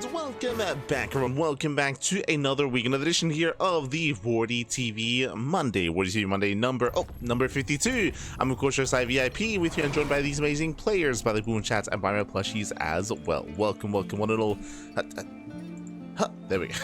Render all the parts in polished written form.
and welcome back, everyone. Welcome back to another week, another edition here of the WardiTV Monday. WardiTV Monday number 52. I'm of course your ZvP with you, and joined by these amazing players, by the Boom Chats, and by my plushies as well. Welcome, one and all. There we go.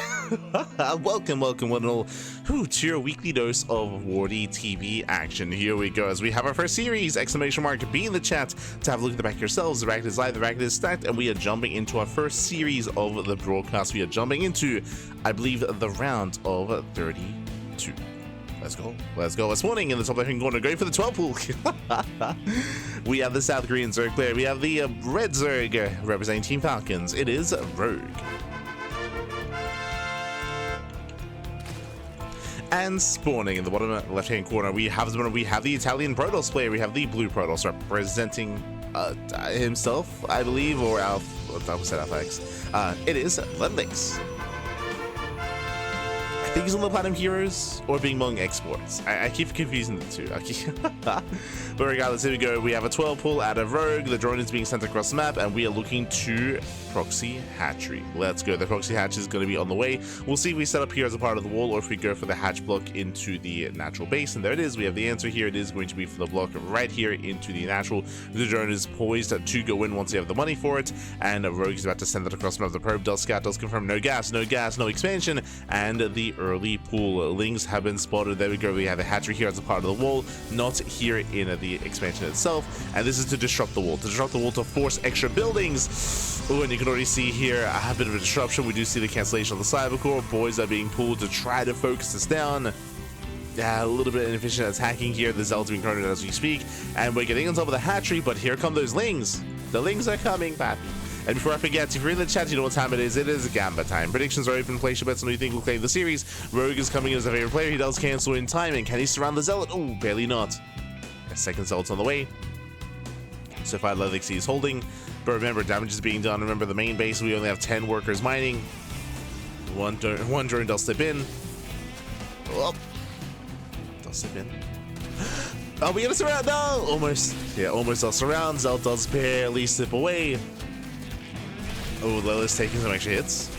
welcome one and all to your weekly dose of WardiTV action. Here we go, as we have our first series, exclamation mark, be in the chat to have a look at the back yourselves. The bracket is live, the bracket is stacked, and we are jumping into our first series of the broadcast. We are jumping into, I believe, the round of 32. Let's go. This morning in the top left-hand corner, going for the 12 pool. We have the South Korean Zerg player. We have the Red Zerg representing Team Falcons. It is Rogue. And spawning in the bottom left-hand corner, we have the Italian Protoss player. We have the Blue Protoss representing himself, I believe, or LetaleX. It is LetaleX. I think he's on the Platinum Heroes or being among Esports. I keep confusing the two. But regardless, here we go. We have a 12 pull out of Rogue. The drone is being sent across the map, and we are looking to proxy hatchery. Let's go. The proxy hatch is going to be on the way. We'll see if we set up here as a part of the wall or if we go for the hatch block into the natural base. And there it is. We have the answer here. It is going to be for the block right here into the natural. The drone is poised to go in once you have the money for it. And Rogue is about to send that across the map. The probe does scout, does confirm no gas, no expansion. And the early pool links have been spotted. There we go. We have the hatchery here as a part of the wall, not here in the expansion itself. And this is to disrupt the wall, to force extra buildings. Oh, and you can already see here a bit of a disruption. We do see the cancellation of the cyber core. Boys are being pulled to try to focus this down. Yeah, a little bit inefficient attacking here. The Zealot's being thrown as we speak, and we're getting on top of the hatchery, but here come those lings. The lings are coming, pappy. And before I forget, if you're in the chat, you know what time it is. It is Gamba time. Predictions are open. Place your bets on who you think will claim the series. Rogue is coming in as a favorite player. He does cancel in time, and can he surround the Zealot? Oh, barely not. A second Zealot's on the way. So far, LetaleX is holding. But remember, damage is being done. Remember, the main base, we only have 10 workers mining. One drone does slip in. Oh, does slip in. Oh, we get a surround. No, almost. Yeah, almost does surround. Zealot does barely slip away. Oh, LetaleX taking some extra hits.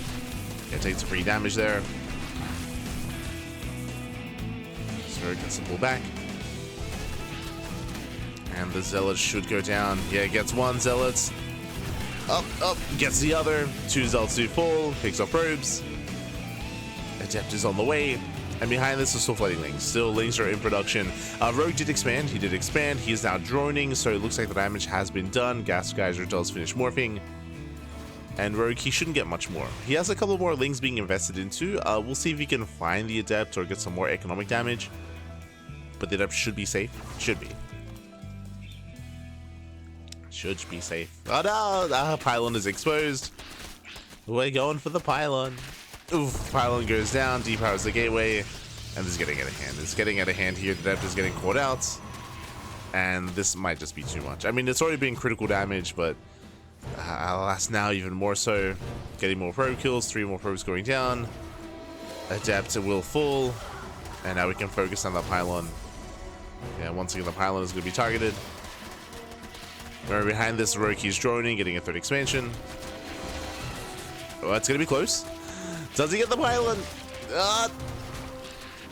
Yeah, takes some free damage there. So gets some pull back. And the Zealot should go down. Yeah, gets one Zealot. Up, gets the other. Two Zealots do fall. Picks up probes. Adept is on the way. And behind this is still flooding lings. Still, lings are in production. Rogue did expand. He did expand. He is now droning, so it looks like the damage has been done. Gas Geyser does finish morphing. And Rogue, he shouldn't get much more. He has a couple more lings being invested into. We'll see if he can find the Adept or get some more economic damage. But the Adept should be safe. Should be. Should be safe. Oh no! The pylon is exposed. We're going for the pylon. Oof, pylon goes down, depowers the gateway, and this is getting out of hand. It's getting out of hand here. The Adept is getting caught out. And this might just be too much. I mean, it's already been critical damage, but alas, now even more so. Getting more probe kills, 3 more probes going down. Adept will fall. And now we can focus on the pylon. Yeah, once again, the pylon is going to be targeted. Right behind this, Rogue is droning, getting a 3rd expansion. Oh, it's going to be close. Does he get the pylon?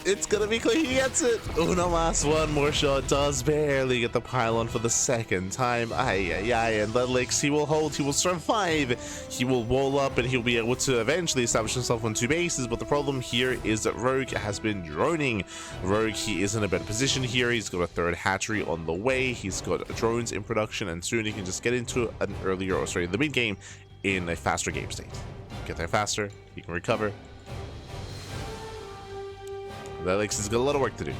It's going to be close. He gets it. Uno mas, one more shot. Does barely get the pylon for the 2nd time. And LetaleX, he will hold. He will survive. He will wall up, and he'll be able to eventually establish himself on 2 bases. But the problem here is that Rogue has been droning. Rogue, he is in a better position here. He's got a 3rd hatchery on the way. He's got drones in production, and soon he can just get into an earlier, or sorry, the mid game in a faster game state. Get there faster. He can recover. LetaleX has got a lot of work to do.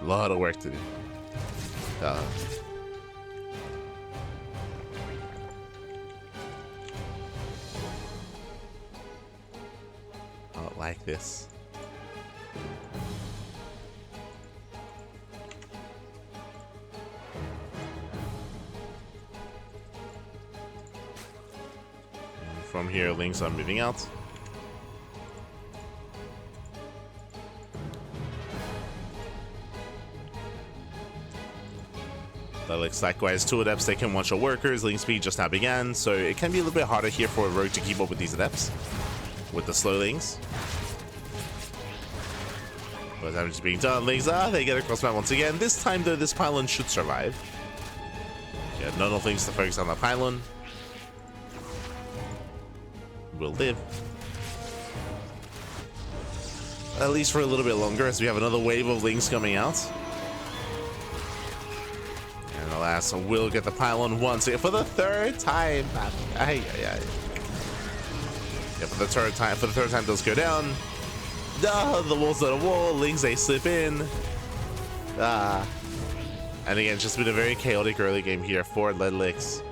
A lot of work to do. Not like this. And from here, links are moving out. LetaleX likewise, 2 adepts, they can one-shot workers, link speed just now began, so it can be a little bit harder here for a rogue to keep up with these adepts, with the slow links. But damage is being done, links, they get across map once again. This time though, this pylon should survive. Yeah, none of links to focus on that pylon. Will live. At least for a little bit longer, as we have another wave of links coming out. And alas, we'll get the pylon once again for the 3rd time. Yeah, for the third time, does go down. The wall's not a wall. Links, they slip in. And again, it's just been a very chaotic early game here for LetaleX.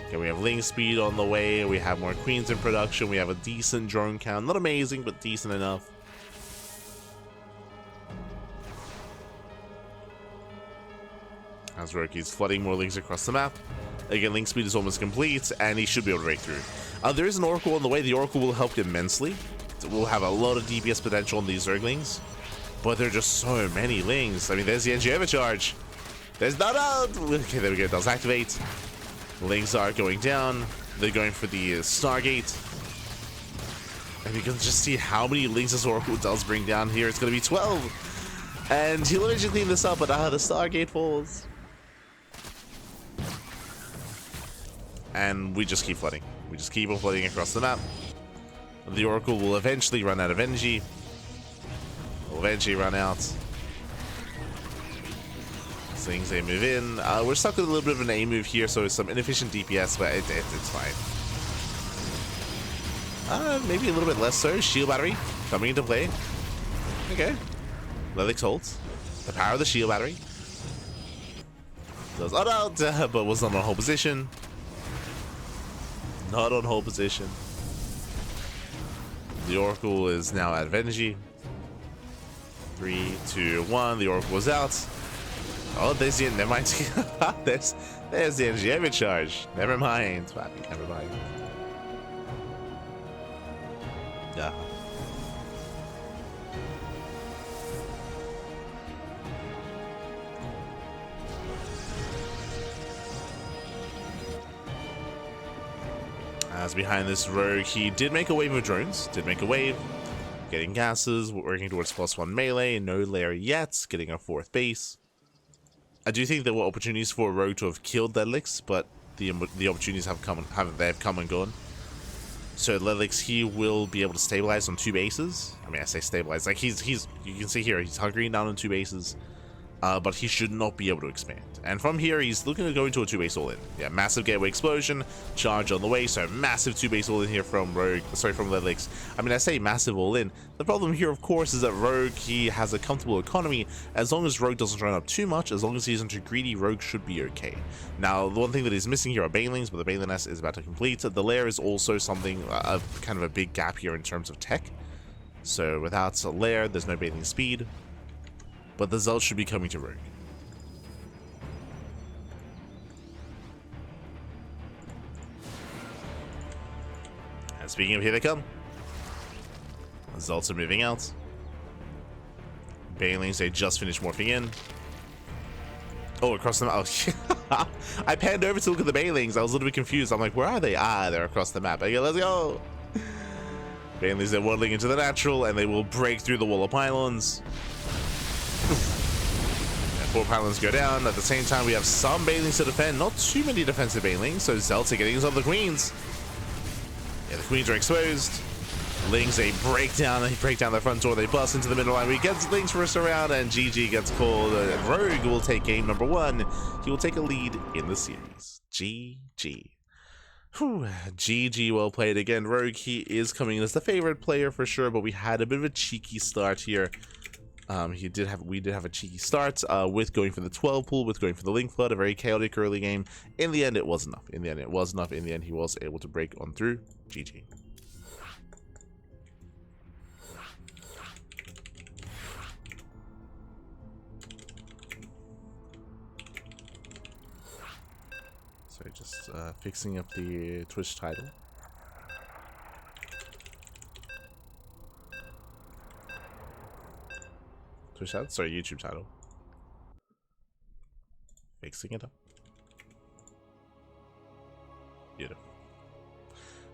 Okay, we have link speed on the way. We have more queens in production. We have a decent drone count. Not amazing, but decent enough. As Roki's flooding more links across the map. Again, link speed is almost complete, and he should be able to break through. There is an Oracle on the way. The Oracle will help immensely. We'll have a lot of DPS potential on these Zerglings, but there are just so many links. I mean, there's the NG overcharge. There's not out. Okay, there we go. It does activate. Links are going down. They're going for the Stargate. And you can just see how many links this Oracle does bring down here. It's going to be 12. And he'll eventually clean this up, but the Stargate falls. And we just keep flooding. We just keep on flooding across the map. The Oracle will eventually run out of energy. Will eventually run out. Things they move in. We're stuck with a little bit of an A move here, so some inefficient DPS, but it's fine. Maybe a little bit less so. Shield battery coming into play. Okay. LetaleX holds. The power of the shield battery. Does but was not on hold position. Not on hold position. The Oracle is now out of energy. 3, 2, 1. The Oracle was out. Oh, there's the never mind. there's the energy overcharge. Never mind. Never mind. Yeah. As behind this rogue, he did make a wave of drones. Did make a wave. Getting gases, working towards +1 melee. No lair yet. Getting a 4th base. I do think there were opportunities for Rogue to have killed LetaleX, but the opportunities have come and gone. So LetaleX, he will be able to stabilize on 2 bases. I mean, I say stabilize, like he's you can see here, he's hunkering down on 2 bases. But he should not be able to expand. And from here, he's looking to go into a 2-base all-in. Yeah, massive gateway explosion, charge on the way, so massive 2-base all-in here from LetaleX. I mean, I say massive all-in. The problem here, of course, is that Rogue, he has a comfortable economy. As long as Rogue doesn't run up too much, as long as he isn't too greedy, Rogue should be okay. Now, the one thing that is missing here are Banelings, but the Baneling nest is about to complete. The lair is also something, kind of a big gap here in terms of tech. So without a lair, there's no Baneling speed. But the Zelt should be coming to Rogue. And speaking of, here they come. The Zelts are moving out. Banelings, they just finished morphing in. Oh, across the map. Oh, I panned over to look at the Banelings. I was a little bit confused. I'm like, where are they? They're across the map. Okay, let's go. Banelings, they're waddling into the natural, and they will break through the wall of pylons. 4 pylons go down. At the same time, we have some Banelings to defend. Not too many defensive Banelings, so Zelts are getting on the Queens. Yeah, the Queens are exposed. Lings, they break down the front door. They bust into the middle line. We get Lings for a surround, and GG gets called. Rogue will take game number 1. He will take a lead in the series. GG. Whew. GG, well played again. Rogue, he is coming in as the favorite player for sure, but we had a bit of a cheeky start here. We did have a cheeky start with going for the 12 pool, with going for the link flood, a very chaotic early game. In the end, it was enough. In the end, he was able to break on through. GG. So just fixing up the Twitch title. Twitch title? Sorry, YouTube title. Fixing it up.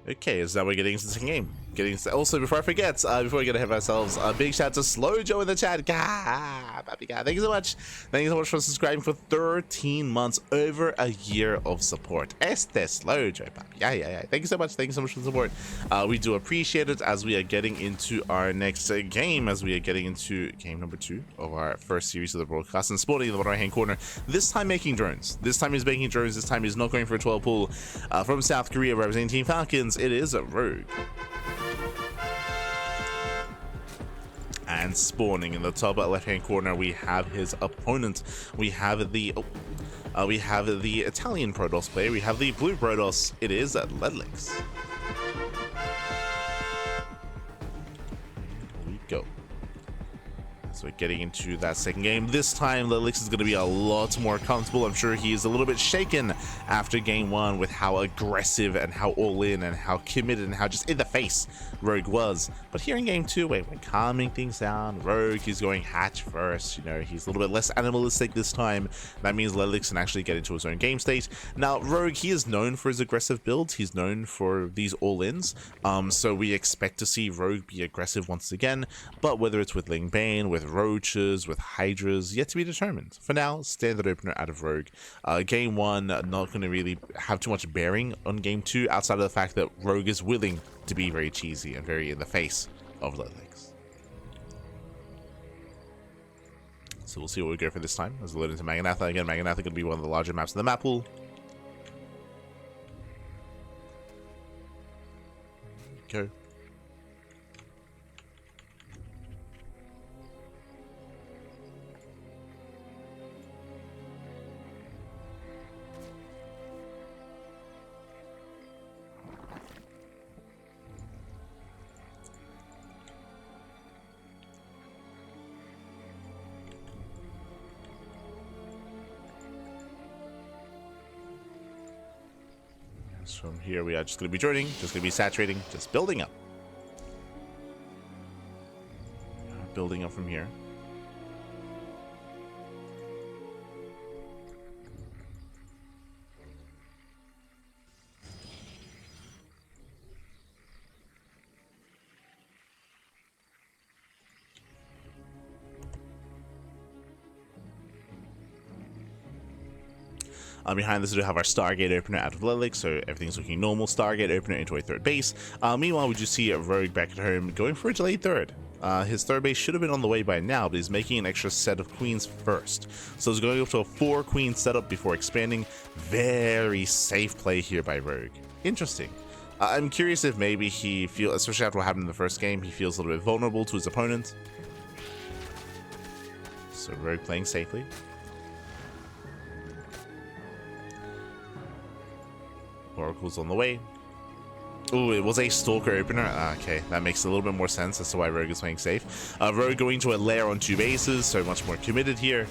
Okay, so now we're getting into the game. Also, before I forget, before we get ahead of ourselves, a big shout out to Slow Joe in the chat. Thank you so much. Thank you so much for subscribing for 13 months, over a year of support. Este Slow Joe, papi. Yeah. Thank you so much. Thank you so much for the support. We do appreciate it as we are getting into our next game, as we are getting into game number 2 of our first series of the broadcast. And sporting in the bottom right hand corner, this time making drones. This time he's making drones. This time he's not going for a 12 pull. From South Korea, representing Team Falcons, it is a Rogue. And spawning in the top left-hand corner, we have his opponent. We have the Italian Protoss player. We have the blue Protoss. It is LetaleX. Here we go. So we're getting into that second game. This time, LetaleX is going to be a lot more comfortable. I'm sure he is a little bit shaken after game 1 with how aggressive and how all in and how committed and how just in the face Rogue was. But here in game 2, we're calming things down. Rogue, he's going hatch first. You know, he's a little bit less animalistic this time. That means LetaleX can actually get into his own game state. Now, Rogue, he is known for his aggressive builds. He's known for these all-ins. So we expect to see Rogue be aggressive once again. But whether it's with Ling Bane, with roaches, with hydras, yet to be determined. For now, standard opener out of Rogue. Game 1 not going to really have too much bearing on game 2, outside of the fact that Rogue is willing to be very cheesy and very in the face of LetaleX. So we'll see what we go for this time as we load into Maganatha. Again, Maganatha going to be one of the larger maps in the map pool. Go. From here, we are just going to be joining, just going to be saturating, just building up. Building up from here. Behind this, we do have our Stargate opener out of LetaleX, so everything's looking normal. Stargate opener into a third base. Meanwhile, we just see a Rogue back at home going for a delayed third. His third base should have been on the way by now, but he's making an extra set of queens first. So he's going up to a 4-queen setup before expanding. Very safe play here by Rogue. Interesting. I'm curious if maybe he feels, especially after what happened in the first game, he feels a little bit vulnerable to his opponent. So Rogue playing safely. Oracle's on the way. Ooh, it was a Stalker opener. Okay, that makes a little bit more sense as to why Rogue is playing safe. Rogue going to a lair on 2 bases, so much more committed here.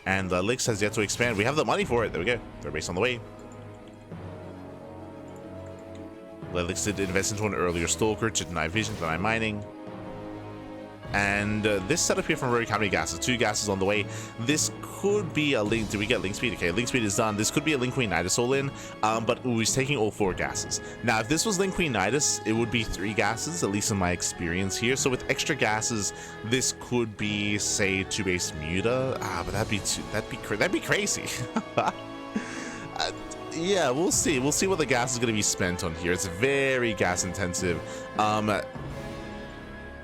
And Lix has yet to expand. We have the money for it. There we go. Third base on the way. Lix did invest into an earlier Stalker to deny vision, deny mining. And this setup here from Rogue, how many gases? 2 gases on the way. This could be a Link. Did we get Link Speed? Okay, Link Speed is done. This could be a Link Queen Nidus all in, but ooh, he's taking all 4 gases. Now, if this was Link Queen Nidus, it would be 3 gases, at least in my experience here. So with extra gases, this could be, say, 2 base Muta. But that'd be crazy. Yeah, we'll see. We'll see what the gas is going to be spent on here. It's very gas intensive.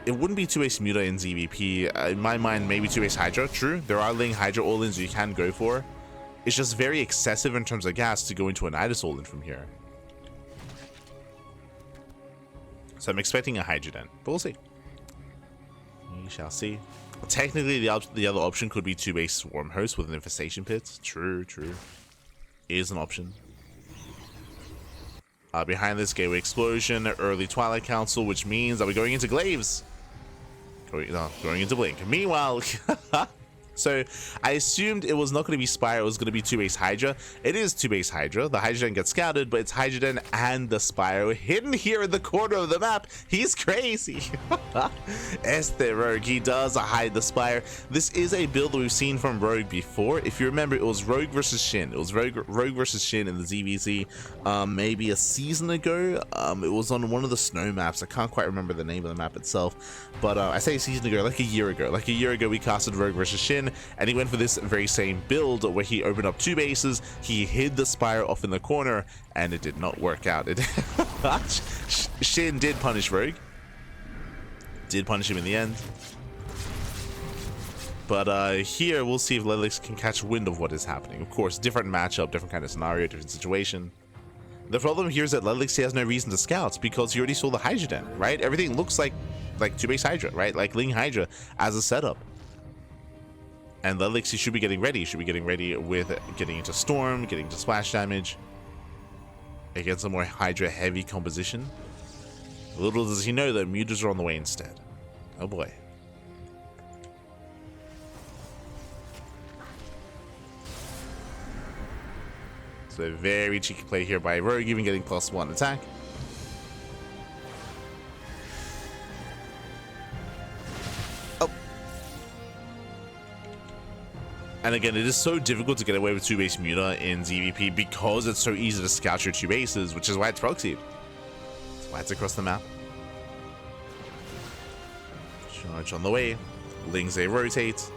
It wouldn't be 2-base Muta in ZvP. In my mind, maybe 2-base Hydra. True, there are Ling Hydra all-ins you can go for. It's just very excessive in terms of gas to go into a Nidus all-in from here. So I'm expecting a Hydra then, but we'll see. We shall see. Technically, the other option could be 2-base Swarm Host with an Infestation Pit. True. Is an option. Behind this, Gateway Explosion, early Twilight Council, which means that we're going into Glaives. Going into Blink. Meanwhile, So I assumed it was not going to be Spire, it was going to be 2-base Hydra. It is 2-base Hydra. The Hydra Den gets scouted, but it's Hydra Den and the Spire hidden here in the corner of the map. He's crazy. Este Rogue, he does hide the Spire. This is a build that we've seen from Rogue before. If you remember, it was Rogue versus Shin. It was Rogue versus Shin in the ZvP maybe a season ago. It was on one of the snow maps. I can't quite remember the name of the map itself, but I say a season ago, like a year ago. Like a year ago, we casted Rogue versus Shin, and he went for this very same build where he opened up 2 bases, he hid the Spire off in the corner, and it did not work out. Shin did punish Rogue, did punish him in the end, but here we'll see if LetaleX can catch wind of what is happening. Of course, different matchup, different kind of scenario, different situation. The problem here is that LetaleX has no reason to scout because he already saw the Hydra Den, right? Everything looks like 2-base Hydra, right? Like Ling Hydra as a setup. And LetaleX, he should be getting ready. He should be getting ready with getting into Storm, getting into splash damage against a more Hydra heavy composition. Little does he know that mutas are on the way instead. Oh boy. So a very cheeky play here by Rogue, even getting +1 attack. And again, it is so difficult to get away with 2-base Muta in ZvP because it's so easy to scout your 2 bases, which is why it's proxied. That's why it's across the map. Charge on the way. Lings they rotate.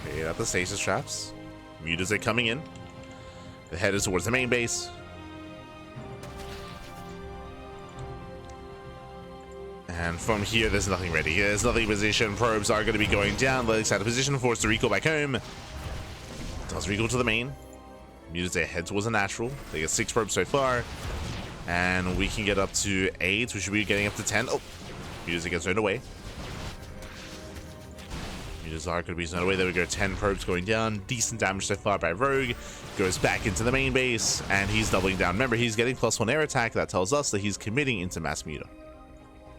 Okay, got the stasis traps. Mutas are coming in. The head is towards the main base. And from here, there's nothing ready. There's nothing in position. Probes are going to be going down. LetaleX out of position, forced to recall back home. Does recall to the main. Mutas they head towards a natural. They get 6 probes so far. And we can get up to 8. We should be getting up to 10. Oh, Mutas gets zoned away. Mutas are going to be zoned away. There we go. 10 probes going down. Decent damage so far by Rogue. Goes back into the main base. And he's doubling down. Remember, he's getting +1 air attack. That tells us that he's committing into mass Muta.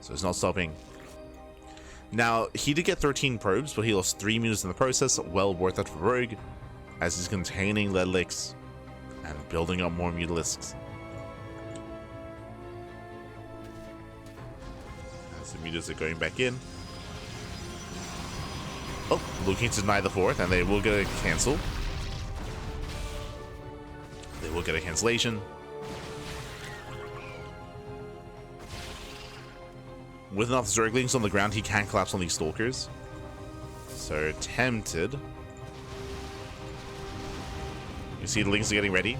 So it's not stopping. Now, he did get 13 probes, but he lost 3 mutas in the process. Well worth it for Rogue, as he's containing LetaleX and building up more mutalisks. As the mutas are going back in. Oh, looking to deny the 4th, and they will get a cancel. They will get a cancellation. With enough Zerglings on the ground, he can collapse on these Stalkers. So, tempted. You see the Lings are getting ready.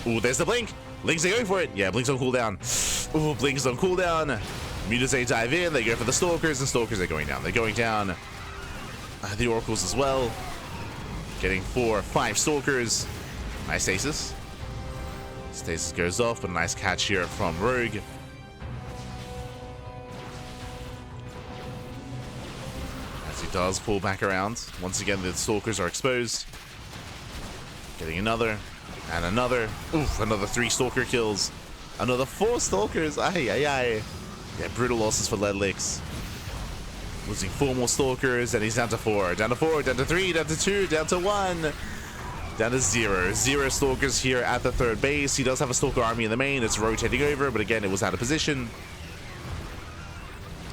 Ooh, there's the Blink! Lings are going for it! Yeah, Blink's on cooldown. Ooh, Blink's on cooldown. Mutas, they dive in, they go for the Stalkers, and Stalkers are going down. They're going down. The Oracles as well. Getting 4 or 5 Stalkers. Nice stasis. Stasis goes off, but a nice catch here from Rogue. Does pull back around. Once again, the Stalkers are exposed. Getting another and another. Oof, another 3 Stalker kills. Another 4 Stalkers. Ay, ay, ay. Yeah, brutal losses for LetaleX. Losing 4 more Stalkers, and he's down to 4. Down to 4, down to 3, down to 2, down to 1. Down to 0. 0 Stalkers here at the 3rd base. He does have a Stalker army in the main. It's rotating over, but again, it was out of position.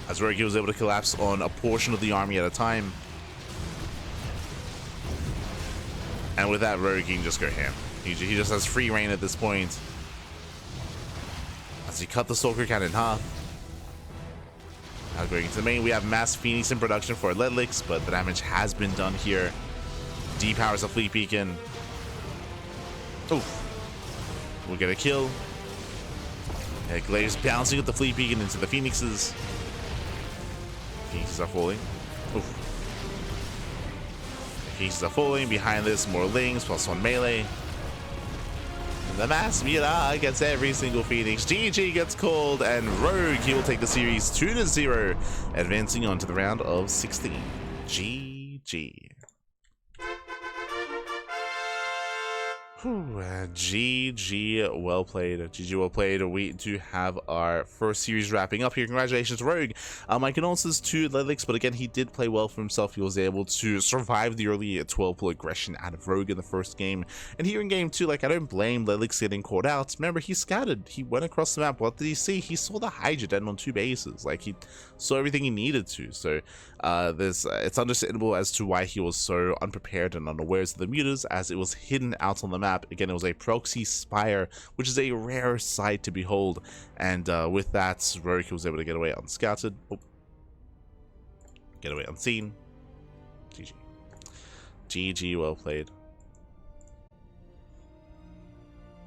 As Rogue was able to collapse on a portion of the army at a time. And with that, Rogue can just go ham. He just has free reign at this point. As he cut the Stalker count in half. Now going into the main, we have Mass Phoenix in production for LetaleX, but the damage has been done here. Depowers a Fleet Beacon. Oof. We'll get a kill. Yeah, Glaive's bouncing with the Fleet Beacon into the Phoenixes. Pieces are falling. Oof. The pieces are falling. Behind this, more Lings, +1 melee. The Mass Muta gets every single Phoenix. GG gets called, and Rogue, he will take the series 2-0, advancing on to the round of 16. GG. GG, well played. GG, well played. We do have our first series wrapping up here. Congratulations, Rogue. My condolences to LetaleX, but again, he did play well for himself. He was able to survive the early 12-pull aggression out of Rogue in the first game. And here in game 2, like, I don't blame LetaleX getting caught out. Remember, he scattered. He went across the map. What did he see? He saw the Hydra dead on 2 bases. Like, he saw everything he needed to. So, it's understandable as to why he was so unprepared and unawares of the mutas, as it was hidden out on the map. Again, it was a proxy spire, which is a rare sight to behold, and with that, Rogue was able to get away unscouted. Get away unseen. GG. GG, well played.